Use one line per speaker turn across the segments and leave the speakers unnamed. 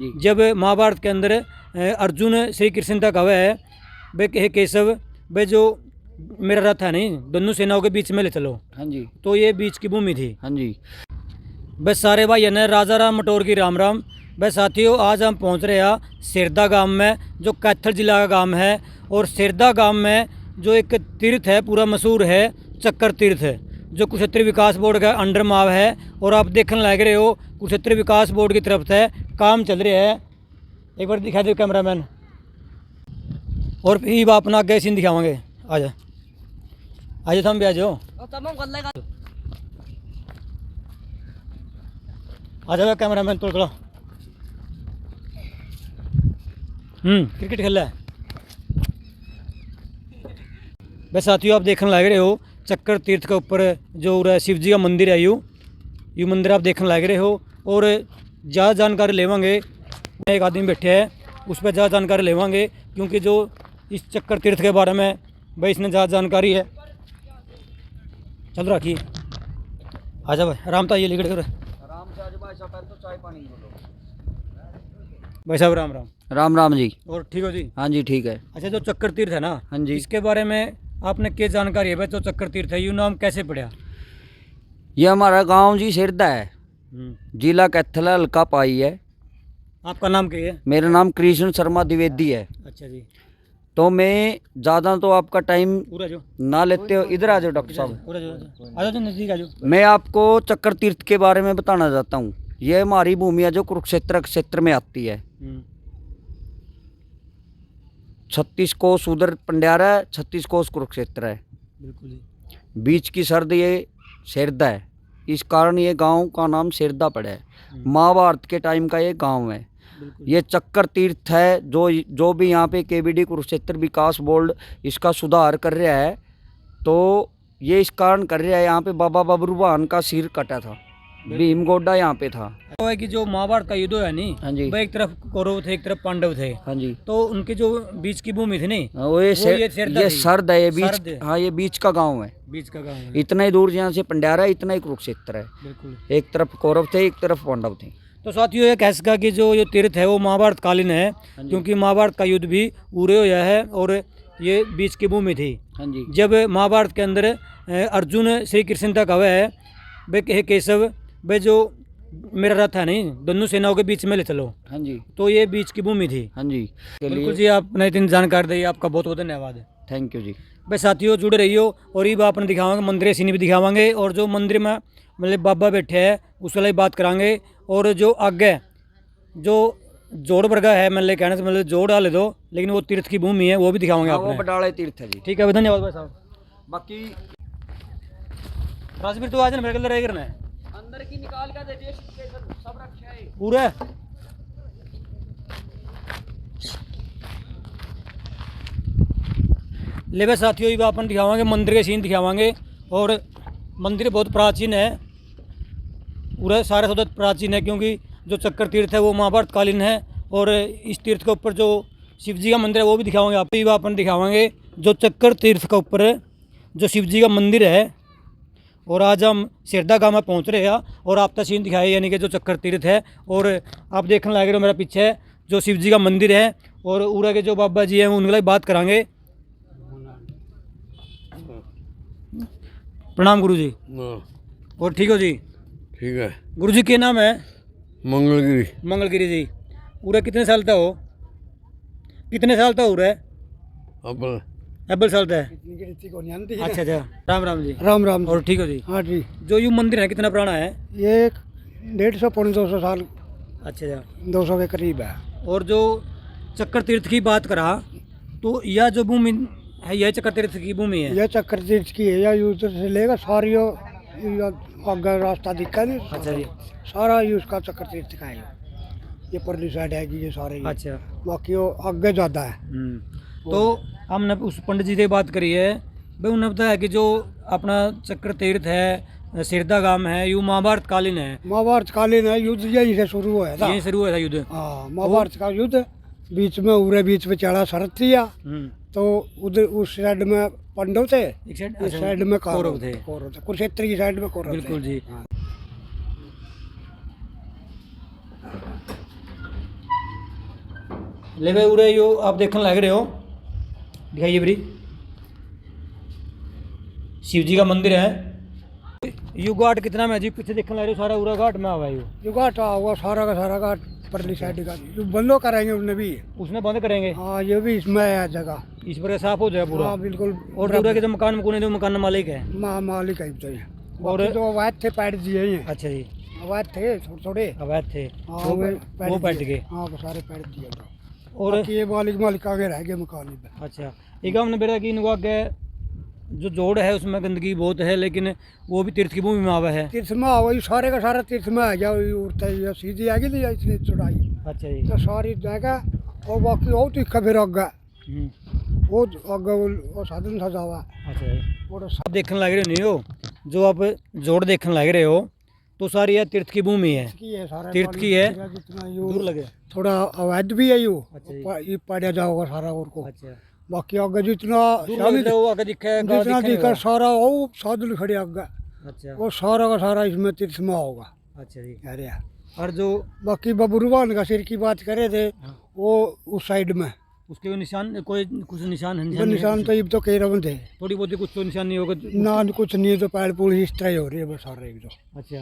जब महाभारत के अंदर अर्जुन श्री कृष्ण तक हुआ है वे कहे केशव वे जो मेरा रथ है नहीं दोनों सेनाओं के बीच में ले चलो।
हाँ जी।
तो ये बीच की भूमि थी।
हाँ जी।
बस सारे भाई ने राजा राम मटोर की राम राम। बस साथियों आज हम पहुंच रहे हैं सिरदा गांव में जो कैथल जिला का गांव है। और सिरदा गांव में जो एक तीर्थ है पूरा मशहूर है चक्कर तीर्थ है जो कुरुक्षेत्र विकास बोर्ड का अंडर माव है। और आप देखने लग रहे हो कुरुक्षेत्र विकास बोर्ड की तरफ से काम चल रहा है। एक बार दिखा दो कैमरामैन। और फिर आप अपना आगे सीन दिखावांगे। आ जा आज हम भी आ जाओ आ जाओ कैमरामैन तो थोड़ा क्रिकेट खेल रहा है। बस साथियों आप देखने लग रहे हो चक्कर तीर्थ के ऊपर जो शिव जी का मंदिर है यू मंदिर आप देखने लग रहे हो। और ज़्यादा जानकारी लेवांगे एक आदमी बैठे हैं उस पर ज़्यादा जानकारी लेवांगे क्योंकि जो इस चक्कर तीर्थ के बारे में भाई इसने ज़्यादा जानकारी है। चलो रखिए आजा भाई आराम था ये लिखट कर
आराम से आज भाई साहब पहले तो चाय पानी बोलो।
भाई साहब राम राम।
राम राम जी।
और ठीक हो जी?
हाँ जी ठीक है।
अच्छा जो चक्कर तीर्थ है ना
हाँ जी
इसके बारे में आपने क्या जानकारी है भाई? जो चक्कर तीर्थ है यू नाम कैसे पड़ा?
ये हमारा गांव जी सिरदा है जिला कैथल हल्का पाई है।
आपका नाम क्या है?
मेरा नाम कृष्ण शर्मा द्विवेदी है।
अच्छा जी।
तो मैं ज़्यादा तो आपका टाइम
पूरा जो
ना लेते हो इधर आ जाओ डॉक्टर साहब।
पूरा जो आ जाओ नज़दीक आ जाओ।
मैं आपको चक्कर तीर्थ के बारे में बताना चाहता हूँ। ये हमारी भूमि है जो कुरुक्षेत्र क्षेत्र में आती है। 36 कोस उधर पंड्यारा है 36 कोस कुरुक्षेत्र है।
बिल्कुल।
बीच की सरद ये सिरदा है इस कारण ये गांव का नाम सिरदा पड़ा है। महाभारत के टाइम का ये गांव है। ये चक्कर तीर्थ है जो भी यहाँ पे केबीडी कुरुक्षेत्र विकास बोर्ड इसका सुधार कर रहा है। तो ये इस कारण कर रहा है यहाँ पे बाबा बब्रुवाहन का सिर कटा था भीम गोड्डा यहाँ पे था।
तो है कि जो महाभारत का युद्ध है नहीं
हाँ जी
भाई एक तरफ कौरव थे एक तरफ पांडव थे।
हाँ जी।
तो उनके जो बीच की भूमि थी नहीं
वो ये सरद है ये बीच। हाँ ये बीच का गांव है।
बीच का गांव है।
इतना ही दूर यहाँ से पंड्यारा इतना ही कुरुक्षेत्र है।
बिल्कुल।
एक तरफ कौरव थे एक तरफ पांडव थे।
तो साथियों ये कह सका कि जो ये तीर्थ है वो महाभारत कालीन है क्योंकि महाभारत का युद्ध भी पूरे हुआ है और ये बीच की भूमि थी।
हाँ जी।
जब महाभारत के अंदर अर्जुन श्री कृष्ण तक हुआ है वे कहे केशव वे जो मेरा रथ है नहीं दोनों सेनाओं के बीच में ले चलो।
हाँ जी।
तो ये बीच की भूमि थी।
हाँ जी।
बिल्कुल जी आपने इतनी जानकारी दी आपका बहुत बहुत धन्यवाद।
थैंक यू जी।
भाई साथियों जुड़े रहियो और ये बात अपने दिखावांगे मंदिर सीनी भी दिखावांगे और जो मंदिर में मतलब बाबा बैठे हैं उस वाली बात करांगे। और जो आगे जो जोड़ वर्गा है मतलब कहने से मतलब जोड़ डाले दो लेकिन वो तीर्थ की भूमि है वो भी दिखावांगे
वो
आपने।
बटाले तीर्थ है जी।
ठीक है धन्यवाद भाई साहब।
बाकी
राजवीर तो आज ना मेरे को रह करना है
अंदर की निकाल के दे सब रखा है
पूरा। ले भाई साथियों ये अपन दिखावांगे मंदिर के सीन दिखावांगे। और मंदिर बहुत प्राचीन है पूरा सारा सौदा प्राचीन है क्योंकि जो चक्कर तीर्थ है वो महाभारत कालीन है। और इस तीर्थ के ऊपर जो शिव जी का मंदिर है वो भी दिखावांगे आप ही अपन दिखावांगे जो चक्कर तीर्थ के ऊपर जो शिव जी का मंदिर है। और आज हम सिरदा गांव में पहुंच रहे हैं और आप सीन दिखाए यानी कि जो चक्कर तीर्थ है। और आप देखने लगे हो मेरा पीछे जो शिव जी का मंदिर है और उरा के जो बाबा जी हैं उनके बात करांगे। प्रणाम गुरु जी। और ठीक हो जी?
ठीक है।
गुरु जी के नाम है?
मंगलगिरी।
मंगलगिरी जी। उरा कितने साल का हो? कितने साल का हो रहा है? अब्बल साल का है। अच्छा अच्छा राम राम जी।
राम राम।
और ठीक हो जी?
हाँ जी।
जो यू मंदिर है कितना पुराना है?
ये 150 पौने 200 साल।
अच्छा अच्छा
200 के करीब है।
और जो चक्कर तीर्थ की बात करा तो यह जो भूमि है यह चक्कर तीर्थ की भूमि है।
यह चक्कर तीर्थ की है या यूजर से लेगा सारी आगे रास्ता दिखा नहीं।
अच्छा जी।
सारा ही उसका चक्कर तीर्थ का है। ये परली साइड है कि ये सारे।
अच्छा
बाकी वो आगे ज़्यादा है।
तो हमने उस पंडित जी से बात करी है भाई उन्होंने बताया कि जो अपना चक्कर तीर्थ है सिरदा गांव है यू महाभारत कालीन है।
महाभारत कालीन है युद्ध यही से शुरू हुआ था।
यही शुरू हुआ था युद्ध।
हाँ महाभारत का युद्ध बीच में उरे बीच में चढ़ा शरद थिया तो उधर उस साइड में पांडव थे इस साइड में कौरव थे। कुरुक्षेत्र की साइड में कौरव।
बिल्कुल जी। ले भाई उरे यो आप देखने लग रहे हो, दिखाइए बरी शिव जी का मंदिर है। यू घाट कितना में जी पीछे देखने लग रहे हो, सारा उरा घाट में आवा है
जो घाट हुआ सारा का सारा घाट परली साइड का जो बंदो कराएंगे उन्हें भी,
उसने बंद करेंगे।
हाँ ये भी इसमें है जगह,
इस पर साफ हो जाएगा पूरा।
हाँ बिल्कुल।
और पूरा के जो मकान में कोने जो मकान मालिक है
मालिक है तो ये।
और
बाकी जो अवैध थे पैट दिए ही हैं।
अच्छा जी,
अवैध थे थोड़े थोड़े
अवैध थे
हाँ,
वो बैठ गए।
हाँ वो सारे पैट दिए थे।
और
बाकी ये मालिक आगे रह गए मकान में।
अच्छा एक हमने बेरा की इनका के जो जोड़ है उसमें गंदगी बहुत है, लेकिन वो भी तीर्थ की भूमि में आवा है।
तीर्थ में वही सारे का सारा तीर्थ में आ गया, उड़ता है सीधी आ गई थी इतनी चढ़ाई
अच्छा जी।
तो सारी जगह और बाकी वो तीखा फिर आगे वो आगे वो साधन सजा हुआ।
अच्छा जी।
और
आप देखने लग रहे हो नहीं हो, जो आप जोड़ देखने लग रहे हो तो सारी यह तीर्थ की भूमि है,
की है सारा
तीर्थ की है।
जितना
दूर लगे।
थोड़ा अवैध भी है यो,
अच्छा जी।
ये पड़ा जाओगा सारा और को।
अच्छा
बाकी आगे जितना
दूर लग रहे हो, आगे दिखा है, गाँव
जितना
दिखा नहीं
दिखा
होगा।
सारा वो साधन खड़े आगे,
अच्छा
वो सारा का सारा इसमें तीर्थ में होगा।
अच्छा जी।
अरे
और जो
बाकी बबरूवान का सिर की बात करे थे
हाँ।
वो उस साइड में
उसके निशान कोई कुछ निशान
वो
नहीं
निशान तो ये तो कह रहे थे
थोड़ी बहुत कुछ तो निशान नहीं होगा।
ना कुछ नहीं है, तो पैर पुल इस तरह ही हो रही है बस सारे एक तो।
अच्छा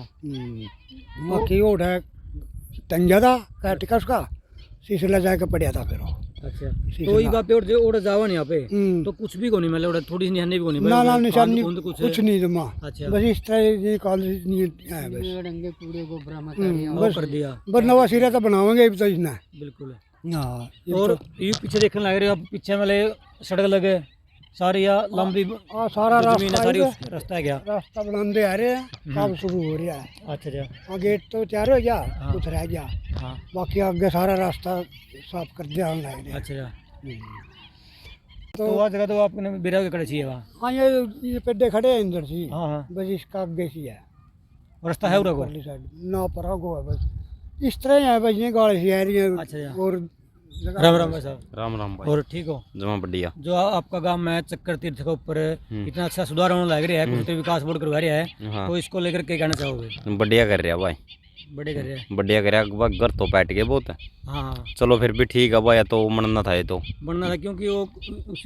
बाकी वो है तंजा था कैटिकस का सिलसिला जाके पड़ा था फिर वो।
अच्छा तो ये पे और जावा नहीं यहाँ पे तो कुछ भी को नहीं मिला, थोड़ी निशानी भी को नहीं
ना ना निशान नहीं
कुछ
कुछ नहीं जमा।
अच्छा
बस इस तरह ये कॉलेज नहीं है बस
वो कर दिया।
बस नवा सिरा तो बनावेंगे अब तो इसने।
बिल्कुल।
हाँ
और ये पीछे देखने लग रहे हो, अब पीछे वाले सड़क लगे सारी या लंबी
सारा
जो जमीन है
रास्ता
सारी
है,
रास्ता है क्या?
रास्ता बनाते आ रहे हैं, काम शुरू हो रहा है।
अच्छा अच्छा
हाँ गेट तो तैयार हो गया,
हाँ।
कुछ रह गया,
हाँ
बाकी आगे सारा रास्ता साफ कर दिया ऑनलाइन।
अच्छा अच्छा। तो वह जगह तो आपने बेरा के कड़े चाहिए वहाँ।
हाँ ये पेड्डे खड़े हैं इधर से,
हाँ हाँ
बस इसका आगे से है
रास्ता है उरा को।
परली साइड ना पर आगो है बस इस तरह ही है बस ये गाड़ी से आ रही है।
अच्छा अच्छा।
और
राम राम भाई साहब।
राम राम भाई।
और ठीक हो?
जमा बढ़िया।
जो आपका गांव है चक्कर तीर्थ के ऊपर इतना अच्छा सुधार होने लग रहा है, कुछ विकास बोर्ड करवा रहा है,
हाँ।
तो इसको लेकर के कहना चाहोगे?
बढ़िया कर रहा भाई,
बड़े कर रहे हैं।
बढ़िया कर रहा। घर तो बैठ गए बहुत है,
हाँ
चलो फिर भी ठीक है भाई, तो मनना था ये तो।
बनना था क्योंकि वो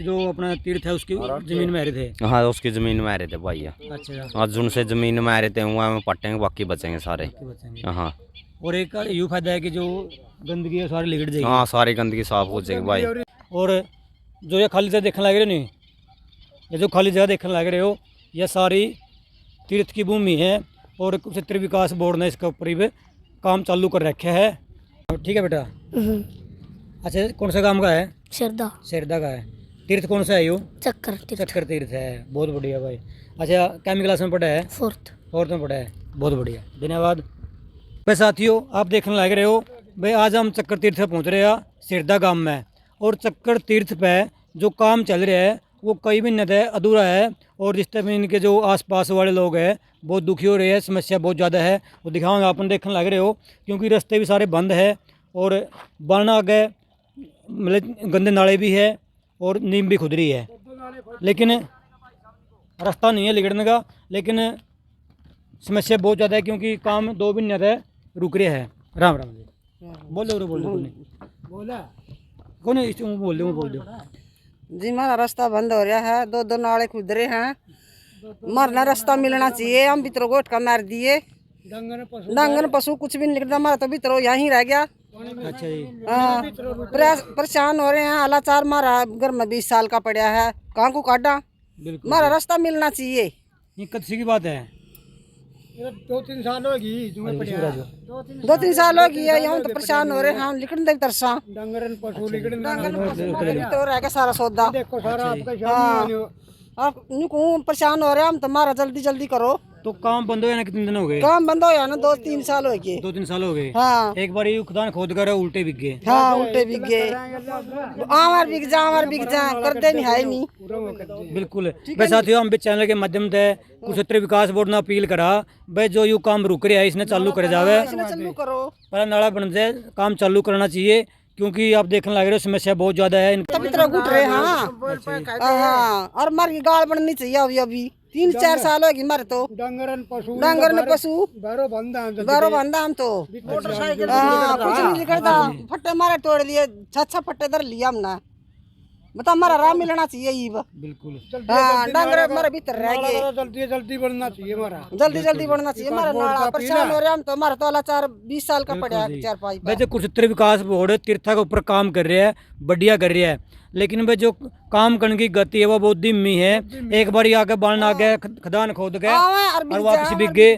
जो अपना तीर्थ है उसकी जमीन में आ रहे थे।
हाँ उसकी जमीन में आ रहे थे भाई।
अच्छा
आज उनसे जमीन में आ रहे थे वहाँ में पटेंगे, बाकी बचेंगे सारे।
बचेंगे।
हाँ
और एक यूँ फायदा है कि जो गंदगी है सारी लिगड़ जाएगी।
हाँ सारी गंदगी साफ हो जाएगी भाई।
और जो ये खाली जगह देखने लग रहे हो नहीं, ये जो खाली जगह देखने लग रहे हो यह सारी तीर्थ की भूमि है और क्षेत्र विकास बोर्ड ने इसके ऊपर भी काम चालू कर रखा है। ठीक है बेटा। अच्छा कौन सा काम का है?
श्रद्धा
शेरदा का है। तीर्थ कौन सा है यो?
चक्कर तीर्थ
चक्कर तीर्थ है। बहुत बढ़िया भाई। अच्छा कैमी क्लास में पढ़ा है? फोर्थ में पढ़ा है। बहुत बढ़िया, धन्यवाद। भाई साथियों आप देखने लग रहे हो भाई, आज हम चक्कर तीर्थ पे पहुँच रहे हैं शेरदा गांव में, और चक्कर तीर्थ पे जो काम चल रहा है वो कई महीने से अधूरा है, और जिस तरह इनके जो आसपास वाले लोग हैं बहुत दुखी हो रहे हैं, समस्या बहुत ज़्यादा है। वो दिखाऊंगा, अपन देखने लग रहे हो क्योंकि रास्ते भी सारे बंद है और बाना आगे मतलब गंदे नाले भी है और नीम भी खुद रही है, लेकिन रास्ता नहीं है लिगड़ने का, लेकिन समस्या बहुत ज़्यादा है क्योंकि काम 2 महीने से रुक रहा है। राम राम जी। बोलो
बोला
कौन है? बोल दो
जी हमारा रास्ता बंद हो रहा है, 2 नाले खुद रहे हैं, मरना रास्ता मिलना चाहिए। हम भीतर गोट का मार दिए, डांगन पशु कुछ भी नहीं निकलता, हमारा तो भीतर यहीं रह गया।
अच्छा जी।
हाँ, परेशान हो रहे हैं, हालाचार हमारा घर में 20 साल का पड़ा है, कहाँ को काटा,
बिल्कुल
हमारा रास्ता मिलना चाहिए।
ये कच्ची की बात है।
2-3 साल होगी जो मैं पढ़िया
2-3 साल हो गई है, यहाँ तो परेशान हो रहे हैं, हम लिखने दे तरसा
डंगरन पशु लिगड़न
तो रह गया सारा सौदा।
देखो सारा आपका शाम में
आप परेशान हो रहे हैं, हम तुम्हारा जल्दी जल्दी करो।
तो काम बंद हो गया ना? कितने दिन हो गए?
काम बंद हो गया ना, 2-3 साल हो गए।
2-3 साल हो गए।
हाँ
एक बार ये खदान खोद कर उल्टे बिक गए।
हाँ उल्टे बिक गए, आवर बिक जा कर दे नहीं है नहीं।
बिल्कुल। भाई साथियों हम भी चैनल के माध्यम से कुशेत्र विकास बोर्ड ने अपील करा भाई जो यू काम रुक रहा है इसने चालू कर जावे,
चालू करो,
पहला नाला बन जाए, काम चालू करना चाहिए क्योंकि आप देखने लग रहे हो समस्या बहुत ज्यादा है।
तभी तरह गुट रहे। हाँ और हमारी गाड़ बननी चाहिए अभी अभी। 3-4 साल होगी मारे तो
डंगर न पशु बारो बंदा
हम तो मोटरसाइकिल कुछ नहीं करता फट्टे मारे तोड़ लिए 6 फट्टे धर लिया हमने बता हमारा राम मिलना चाहिए ये
बिल्कुल
हाँ डंगर हमारे भीतर रह गए
जल्दी बढ़ना चाहिए हमारा
जल्दी बढ़ना चाहिए हमारा नाला परेशान हो रहे हम तो हमारा तो 20 साल का पड़ा है 4-5
वैसे कुरुक्षेत्र विकास बोर्ड तीर्था के ऊपर काम कर रहा है, बढ़िया कर रहा है, लेकिन वह जो काम करने की गति है वो बहुत धीमी है। एक बार आके बाण आ गया, खदान खोद गए और वापस बिक गए,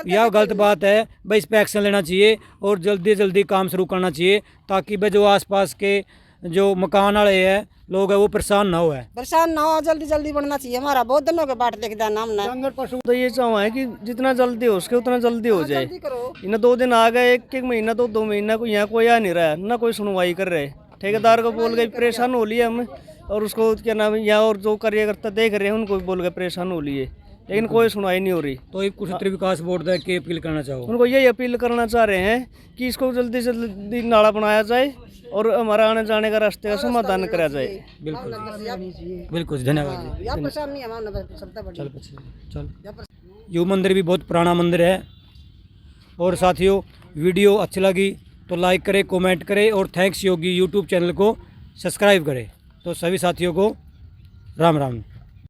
यह गलत बात है। भाई इस पर एक्शन लेना चाहिए और जल्दी काम शुरू करना चाहिए ताकि वह जो आसपास के जो मकान वाले हैं लोग है वो परेशान ना हो
जल्दी बढ़ना चाहिए। हमारा बहुत दिनों के बाट लेके जाना हमने
डंगर पशु
तो ये चाह है कि जितना जल्दी हो सके उतना जल्दी हो जाए। इन्हें 2 दिन आ गए, एक महीना तो 2 महीना को यहाँ कोई आ नहीं रहा है, ना कोई सुनवाई कर रहे। ठेकेदार को बोल गए परेशान हो लिए हम, और उसको क्या नाम है यहाँ और जो कार्यकर्ता देख रहे हैं उनको भी बोल गए परेशान हो लिए, लेकिन कोई सुनवाई नहीं हो रही।
तो ये कुरुक्षेत्र विकास बोर्ड की अपील करना चाहो?
उनको यही अपील करना चाह रहे हैं कि इसको जल्दी से जल्दी नाला बनाया जाए और हमारा आने जाने का रास्ते का समाधान करा जाए।
बिल्कुल धन्यवाद। चल यो मंदिर भी बहुत पुराना मंदिर है। और साथियों वीडियो अच्छी लगी तो लाइक करें, कमेंट करें और थैंक्स योगी यूट्यूब चैनल को सब्सक्राइब करें। तो सभी साथियों को राम राम।